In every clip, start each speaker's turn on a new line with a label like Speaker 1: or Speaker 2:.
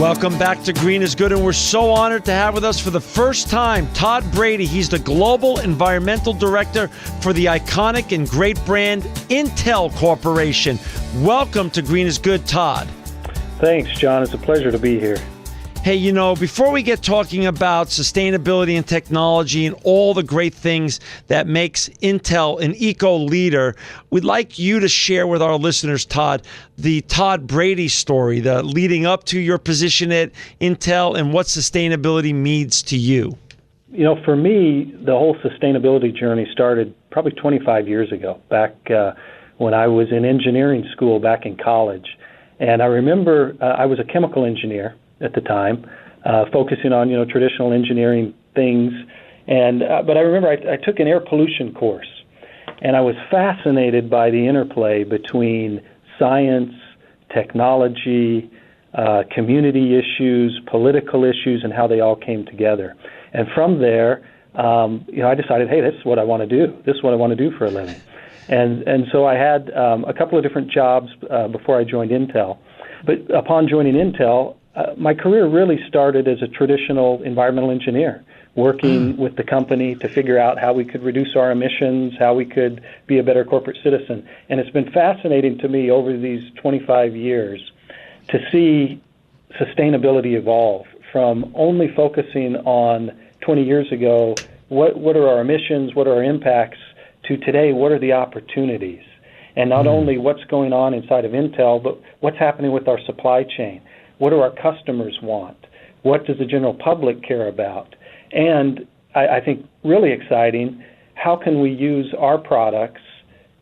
Speaker 1: Welcome back to Green is Good, and we're so honored to have with us for the first time Todd Brady. He's the Global Environmental Director for the iconic and great brand Intel Corporation. Welcome to Green is Good, Todd.
Speaker 2: Thanks, John. It's a pleasure to be here.
Speaker 1: Hey, before we get talking about sustainability and technology and all the great things that makes Intel an eco leader, we'd like you to share with our listeners, Todd, the Todd Brady story, the leading up to your position at Intel and what sustainability means to you.
Speaker 2: For me, the whole sustainability journey started probably 25 years ago, back when I was in engineering school back in college. And I remember I was a chemical engineer at the time, focusing on, traditional engineering things. But I remember I took an air pollution course, and I was fascinated by the interplay between science, technology, community issues, political issues, and how they all came together. And from there, I decided, hey, this is what I want to do. This is what I want to do for a living. And so I had a couple of different jobs before I joined Intel. But upon joining Intel, my career really started as a traditional environmental engineer, working with the company to figure out how we could reduce our emissions, how we could be a better corporate citizen. And it's been fascinating to me over these 25 years to see sustainability evolve from only focusing on 20 years ago, what are our emissions, what are our impacts, to today, what are the opportunities? And not only what's going on inside of Intel, but what's happening with our supply chain. What do our customers want? What does the general public care about? And I think really exciting, how can we use our products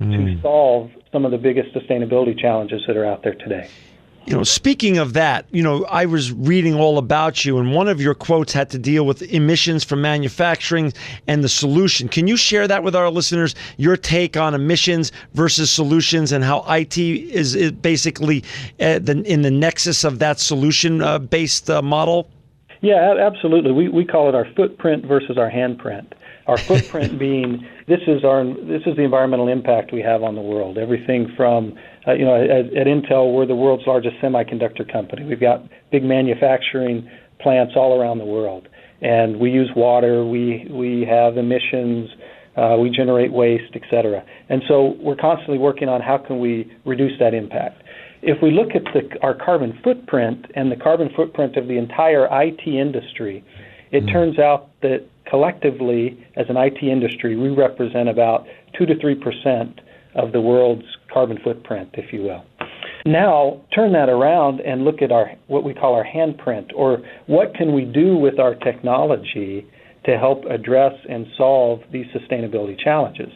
Speaker 2: to solve some of the biggest sustainability challenges that are out there today?
Speaker 1: Speaking of that, I was reading all about you, and one of your quotes had to deal with emissions from manufacturing and the solution. Can you share that with our listeners, your take on emissions versus solutions and how IT is basically in the nexus of that solution-based model?
Speaker 2: Yeah, absolutely. We call it our footprint versus our handprint. Our footprint being this is the environmental impact we have on the world. Everything from at Intel, we're the world's largest semiconductor company. We've got big manufacturing plants all around the world, and we use water. We have emissions. We generate waste, et cetera. And so we're constantly working on how can we reduce that impact. If we look at our carbon footprint and the carbon footprint of the entire IT industry, it turns out that collectively, as an IT industry, we represent about 2 to 3% of the world's carbon footprint, if you will. Now, turn that around and look at what we call our handprint, or what can we do with our technology to help address and solve these sustainability challenges.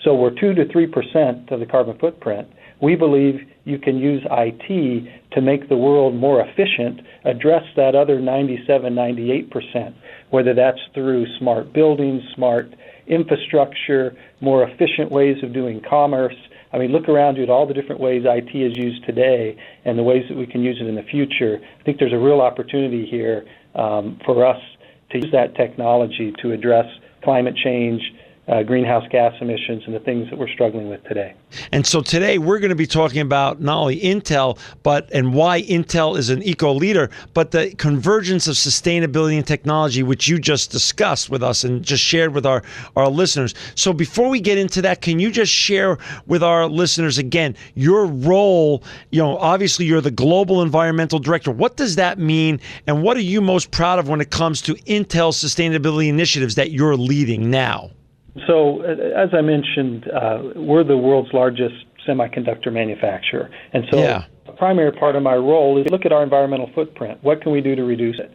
Speaker 2: So we're 2 to 3% of the carbon footprint. We believe you can use IT to make the world more efficient, address that other 97, 98%, whether that's through smart buildings, smart infrastructure, more efficient ways of doing commerce. I mean, look around you at all the different ways IT is used today and the ways that we can use it in the future. I think there's a real opportunity here for us to use that technology to address climate change, greenhouse gas emissions, and the things that we're struggling with today.
Speaker 1: And so today we're going to be talking about not only Intel, and why Intel is an eco leader, but the convergence of sustainability and technology, which you just discussed with us and just shared with our listeners. So before we get into that, can you just share with our listeners again your role? Obviously you're the global environmental director. What does that mean, and what are you most proud of when it comes to Intel's sustainability initiatives that you're leading now?
Speaker 2: So, as I mentioned, we're the world's largest semiconductor manufacturer. And so a primary part of my role is to look at our environmental footprint. What can we do to reduce it?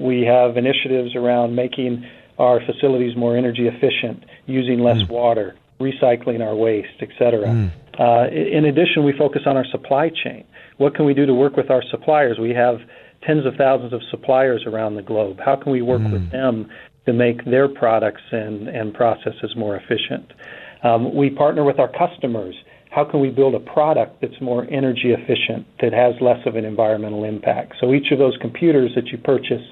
Speaker 2: We have initiatives around making our facilities more energy efficient, using less water, recycling our waste, et cetera. In addition, we focus on our supply chain. What can we do to work with our suppliers? We have tens of thousands of suppliers around the globe. How can we work with them to make their products and processes more efficient? We partner with our customers. How can we build a product that's more energy efficient, that has less of an environmental impact? So each of those computers that you purchase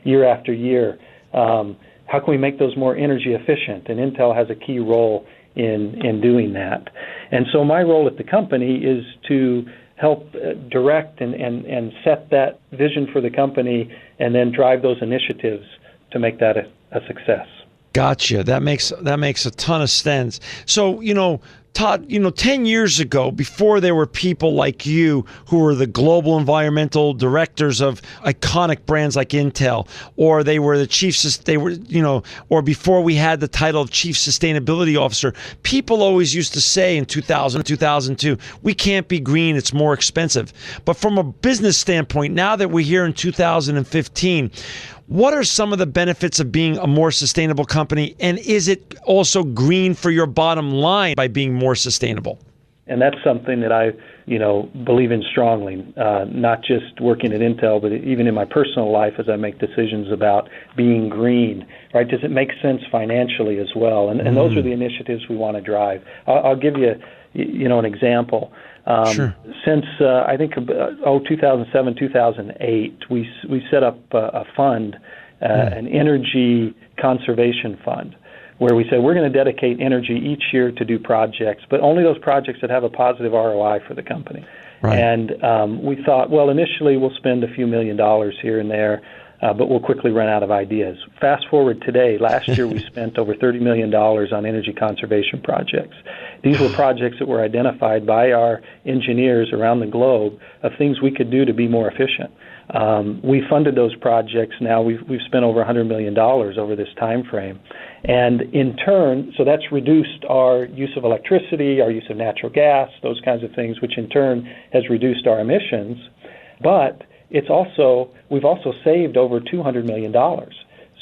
Speaker 2: year after year, how can we make those more energy efficient? And Intel has a key role in doing that. And so my role at the company is to help direct and set that vision for the company, and then drive those initiatives to make that a success.
Speaker 1: Gotcha. That makes a ton of sense. So, Todd, 10 years ago, before there were people like you who were the global environmental directors of iconic brands like Intel, or they were the or before we had the title of Chief Sustainability Officer, people always used to say in 2000, 2002, we can't be green, it's more expensive. But from a business standpoint, now that we're here in 2015, what are some of the benefits of being a more sustainable company, and is it also green for your bottom line by being more sustainable?
Speaker 2: And that's something that I, believe in strongly, not just working at Intel, but even in my personal life as I make decisions about being green, right? Does it make sense financially as well? And those are the initiatives we want to drive. I'll give you, an example.
Speaker 1: Sure.
Speaker 2: Since I think 2007, 2008, we set up a fund, an energy conservation fund, where we said we're going to dedicate energy each year to do projects, but only those projects that have a positive ROI for the company. Right. And we thought, well, initially we'll spend a few $1 million here and there, but we'll quickly run out of ideas. Fast forward today, last year we spent over $30 million on energy conservation projects. These were projects that were identified by our engineers around the globe of things we could do to be more efficient. We funded those projects now. We've spent over $100 million over this time frame. And in turn, so that's reduced our use of electricity, our use of natural gas, those kinds of things, which in turn has reduced our emissions. But we've also saved over $200 million.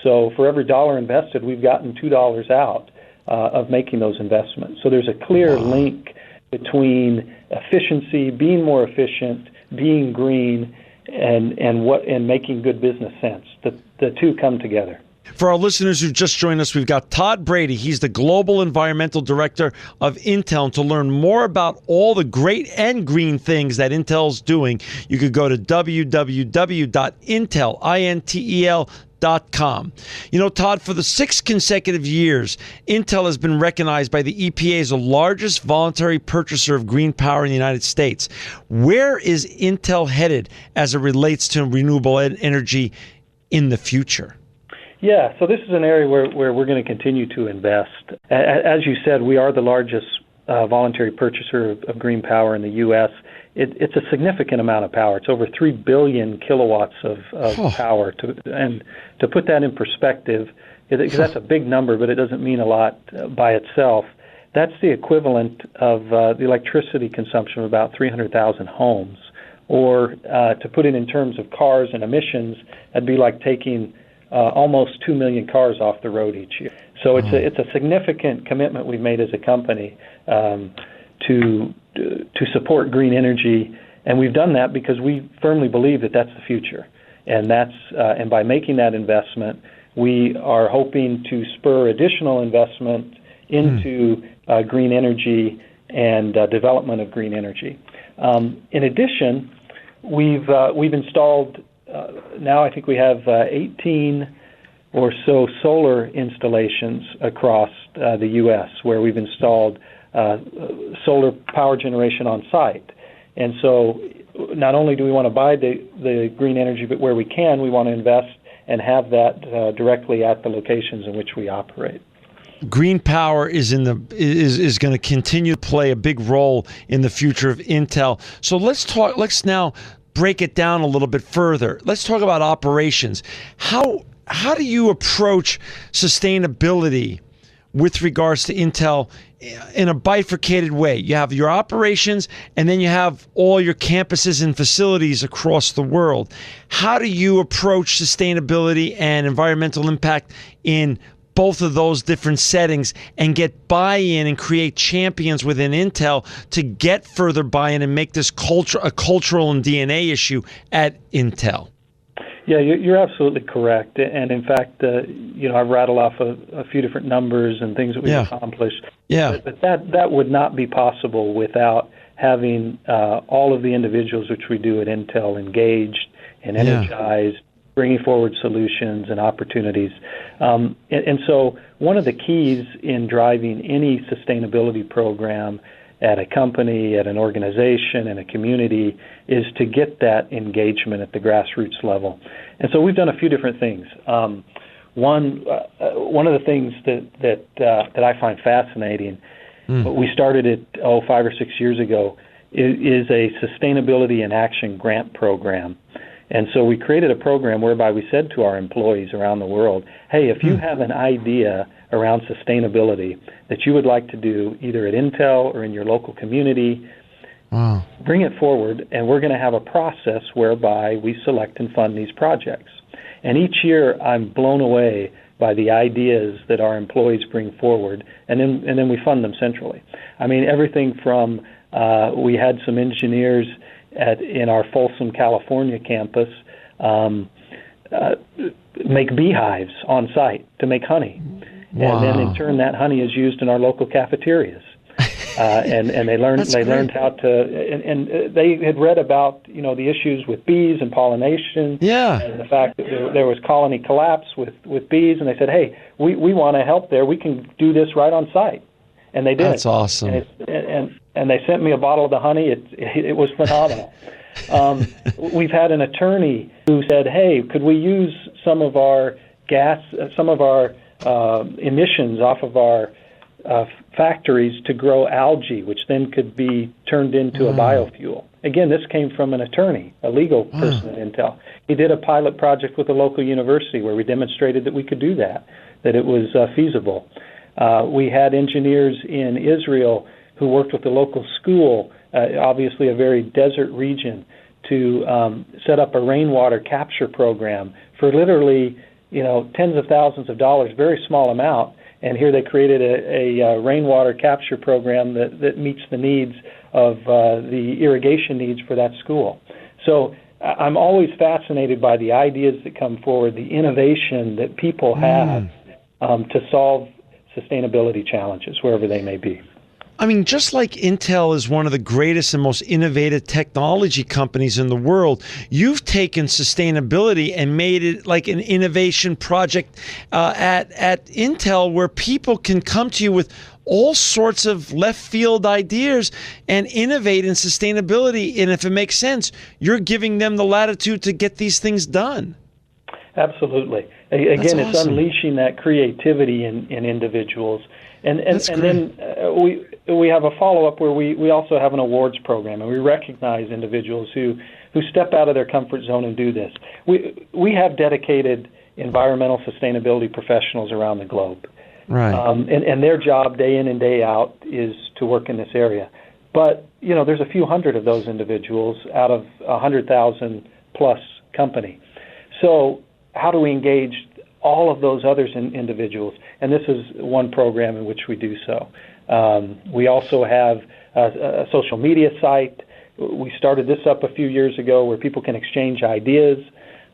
Speaker 2: So for every dollar invested, we've gotten $2 out of making those investments. So there's a clear link between efficiency, being more efficient, being green, and making good business sense. The two come together.
Speaker 1: For our listeners who just joined us, we've got Todd Brady. He's the Global Environmental Director of Intel. And to learn more about all the great and green things that Intel's doing, you could go to www.intel.com. Todd, for the 6 consecutive years, Intel has been recognized by the EPA as the largest voluntary purchaser of green power in the United States. Where is Intel headed as it relates to renewable energy in the future?
Speaker 2: Yeah, so this is an area where we're going to continue to invest. As you said, we are the largest voluntary purchaser of green power in the U.S. It's a significant amount of power. It's over 3 billion kilowatts of power. And to put that in perspective, because that's a big number, but it doesn't mean a lot by itself, that's the equivalent of the electricity consumption of about 300,000 homes. Or to put it in terms of cars and emissions, that'd be like taking almost 2 million cars off the road each year. So it's a significant commitment we've made as a company to support green energy, and we've done that because we firmly believe that that's the future, and and by making that investment, we are hoping to spur additional investment into green energy and development of green energy. In addition, we've installed. Now I think we have 18 or so solar installations across the U.S. where we've installed solar power generation on site. And so not only do we want to buy the green energy, but where we can, we want to invest and have that directly at the locations in which we operate.
Speaker 1: Green power is going to continue to play a big role in the future of Intel. So let's now break it down a little bit further. Let's talk about operations. How do you approach sustainability with regards to Intel in a bifurcated way? You have your operations, and then you have all your campuses and facilities across the world. How do you approach sustainability and environmental impact in both of those different settings and get buy-in and create champions within Intel to get further buy-in and make this a cultural and DNA issue at Intel?
Speaker 2: Yeah, you're absolutely correct. And in fact, I've rattled off a few different numbers and things that we've accomplished.
Speaker 1: Yeah.
Speaker 2: But that would not be possible without having all of the individuals which we do at Intel engaged and energized, bringing forward solutions and opportunities. And so one of the keys in driving any sustainability program at a company, at an organization, in a community, is to get that engagement at the grassroots level. And so we've done a few different things. One of the things that I find fascinating, we started it 5 or 6 years ago, is a sustainability in action grant program. And so we created a program whereby we said to our employees around the world, hey, if you have an idea around sustainability that you would like to do either at Intel or in your local community, bring it forward, and we're going to have a process whereby we select and fund these projects. And each year I'm blown away by the ideas that our employees bring forward, and then we fund them centrally. I mean, everything from we had some engineers in our Folsom, California campus make beehives on site to make honey. And then in turn that honey is used in our local cafeterias. And they learned how to, and they had read about, the issues with bees and pollination, and the fact that there was colony collapse with bees, and they said, hey, we want to help there. We can do this right on site. And they did.
Speaker 1: That's awesome.
Speaker 2: And they sent me a bottle of the honey. It was phenomenal. We've had an attorney who said, hey, could we use some of our emissions off of our factories to grow algae, which then could be turned into a biofuel. Again, this came from an attorney, a legal person at Intel. He did a pilot project with a local university where we demonstrated that we could do that it was feasible. We had engineers in Israel who worked with the local school, obviously a very desert region, to set up a rainwater capture program for literally, tens of thousands of dollars, very small amount. And here they created a rainwater capture program that meets the needs of the irrigation needs for that school. So I'm always fascinated by the ideas that come forward, the innovation that people have to solve sustainability challenges, wherever they may be.
Speaker 1: I mean, just like Intel is one of the greatest and most innovative technology companies in the world, you've taken sustainability and made it like an innovation project at Intel, where people can come to you with all sorts of left field ideas and innovate in sustainability. And if it makes sense, you're giving them the latitude to get these things done.
Speaker 2: Absolutely. Again, it's unleashing that creativity in individuals. And then we have a follow-up where we also have an awards program, and we recognize individuals who step out of their comfort zone and do this. We have dedicated environmental sustainability professionals around the globe.
Speaker 1: Right.
Speaker 2: And their job day in and day out is to work in this area. But, there's a few hundred of those individuals out of 100,000 plus company. So how do we engage all of those others individuals? And this is one program in which we do so. We also have a social media site. We started this up a few years ago where people can exchange ideas.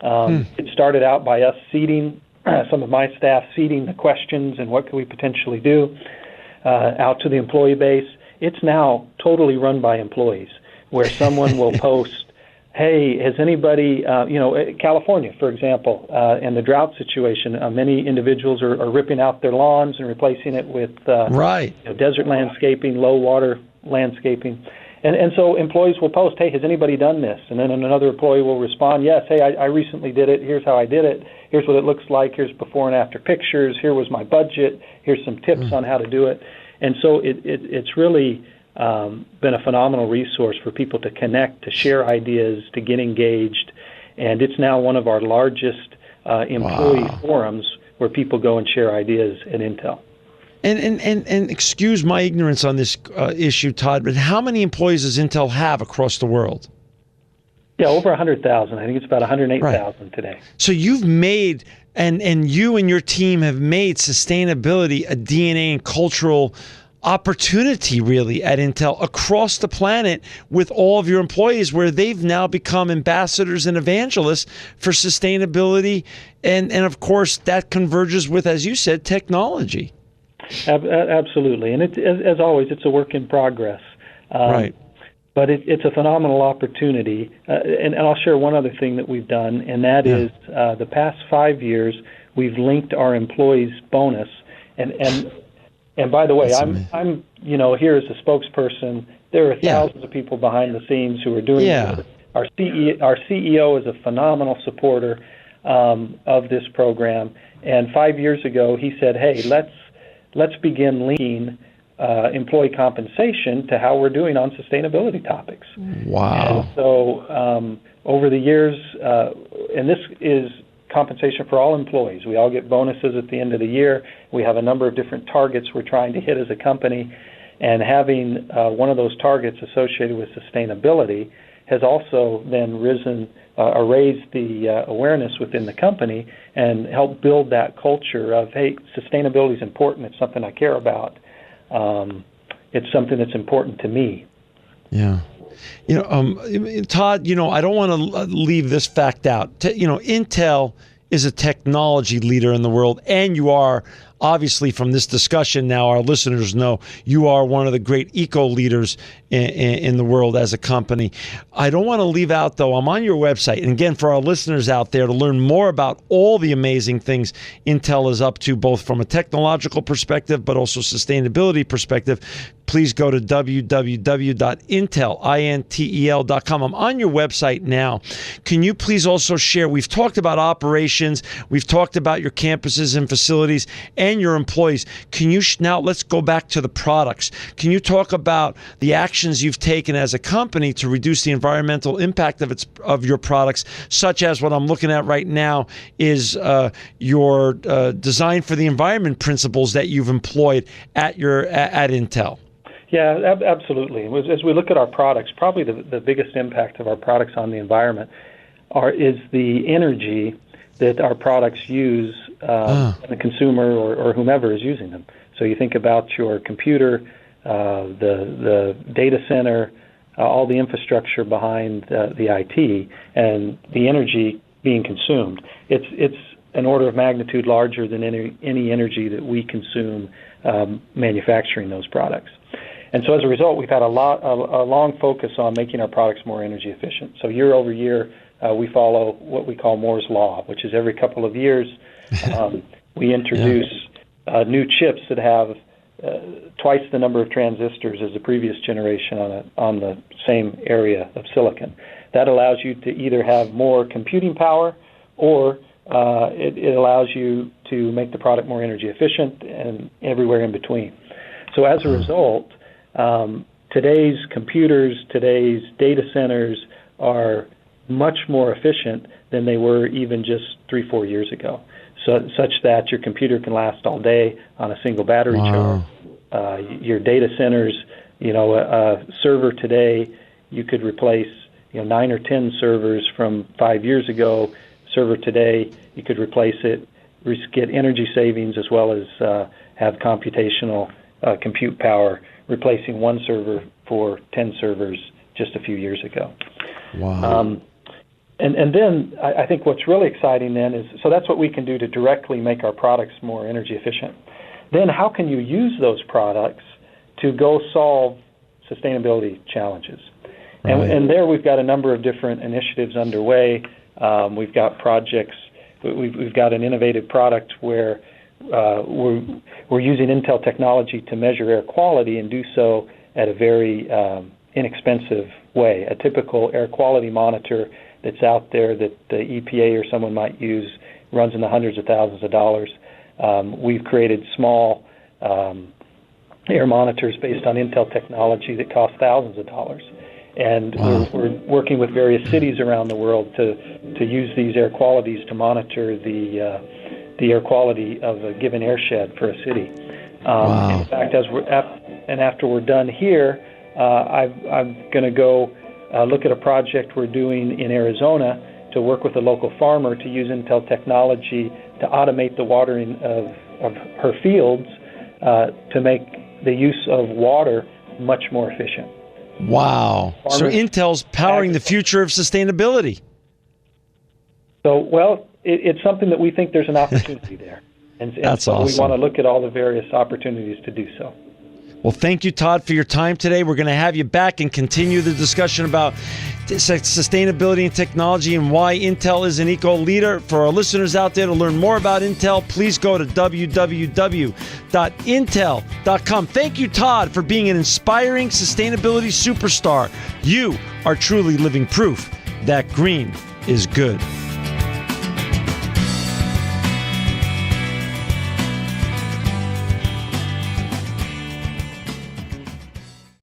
Speaker 2: It started out by us seeding, some of my staff seeding the questions and what can we potentially do out to the employee base. It's now totally run by employees, where someone will post, hey, has anybody, California, for example, in the drought situation, many individuals are ripping out their lawns and replacing it with desert landscaping, low water landscaping. And so employees will post, hey, has anybody done this? And then another employee will respond, yes, hey, I recently did it. Here's how I did it. Here's what it looks like. Here's before and after pictures. Here was my budget. Here's some tips on how to do it. And so it's really been a phenomenal resource for people to connect, to share ideas, to get engaged. And it's now one of our largest employee forums where people go and share ideas at Intel.
Speaker 1: And excuse my ignorance on this issue, Todd, but how many employees does Intel have across the world?
Speaker 2: Yeah, over 100,000. I think it's about 108,000 today.
Speaker 1: So you've made, and you and your team have made sustainability a DNA and cultural opportunity really at Intel across the planet with all of your employees, where they've now become ambassadors and evangelists for sustainability. And of course, that converges with, as you said, technology.
Speaker 2: Absolutely. And as always, it's a work in progress.
Speaker 1: Right.
Speaker 2: But it's a phenomenal opportunity. And I'll share one other thing that we've done, and that is the past 5 years, we've linked our employees' bonus. And by the way, I'm here as a spokesperson. There are thousands of people behind the scenes who are doing this. Our CEO is a phenomenal supporter of this program. And 5 years ago, he said, "Hey, let's begin linking employee compensation to how we're doing on sustainability topics."
Speaker 1: Wow!
Speaker 2: And so over the years, and this is compensation for all employees. We all get bonuses at the end of the year. We have a number of different targets we're trying to hit as a company, and having one of those targets associated with sustainability has also then raised the awareness within the company and helped build that culture of, hey, sustainability is important. It's something I care about. It's something that's important to me.
Speaker 1: Yeah. Todd, I don't want to leave this fact out. Intel is a technology leader in the world, and you are, obviously, from this discussion now, our listeners know you are one of the great eco-leaders in the world as a company. I don't want to leave out, though, I'm on your website, and again, for our listeners out there to learn more about all the amazing things Intel is up to, both from a technological perspective, but also sustainability perspective, please go to www.intel.com. I'm on your website now. Can you please also share, we've talked about operations, we've talked about your campuses and facilities, and your employees. Can you now let's go back to the products. Can you talk about the actions you've taken as a company to reduce the environmental impact of your products, such as what I'm looking at right now is your design for the environment principles that you've employed at Intel?
Speaker 2: Yeah, absolutely. As we look at our products, probably the biggest impact of our products on the environment is the energy that our products use, the consumer or whomever is using them. So you think about your computer, the data center, all the infrastructure behind the IT, and the energy being consumed. It's an order of magnitude larger than any energy that we consume manufacturing those products. And so as a result, we've had a long focus on making our products more energy efficient. So year over year, we follow what we call Moore's Law, which is every couple of years we introduce new chips that have twice the number of transistors as the previous generation on the same area of silicon. That allows you to either have more computing power or it allows you to make the product more energy efficient and everywhere in between. So as a result, today's computers, today's data centers are much more efficient than they were even just 3-4 years ago, such that your computer can last all day on a single battery charge. Your data centers, a server today, you could replace 9 or 10 servers from 5 years ago. Server today, you could replace it, get energy savings as well as have computational compute power, replacing one server for 10 servers just a few years ago.
Speaker 1: Wow.
Speaker 2: And then I think what's really exciting then is, so that's what we can do to directly make our products more energy efficient. Then how can you use those products to go solve sustainability challenges? Right. And there we've got a number of different initiatives underway. We've got projects. We've got an innovative product where we're using Intel technology to measure air quality and do so at a very inexpensive way. A typical air quality monitor that's out there that the EPA or someone might use runs in the hundreds of thousands of dollars. We've created small air monitors based on Intel technology that cost thousands of dollars. And we're working with various cities around the world to use these air qualities to monitor the air quality of a given airshed for a city. In fact, after we're done here, I'm going to go look at a project we're doing in Arizona to work with a local farmer to use Intel technology to automate the watering of her fields to make the use of water much more efficient.
Speaker 1: Wow. So Intel's powering the future of sustainability.
Speaker 2: So, well, it's something that we think there's an opportunity there. And
Speaker 1: That's
Speaker 2: so
Speaker 1: awesome.
Speaker 2: We want to look at all the various opportunities to do so.
Speaker 1: Well, thank you, Todd, for your time today. We're going to have you back and continue the discussion about sustainability and technology and why Intel is an eco leader. For our listeners out there, to learn more about Intel, please go to www.intel.com. Thank you, Todd, for being an inspiring sustainability superstar. You are truly living proof that green is good.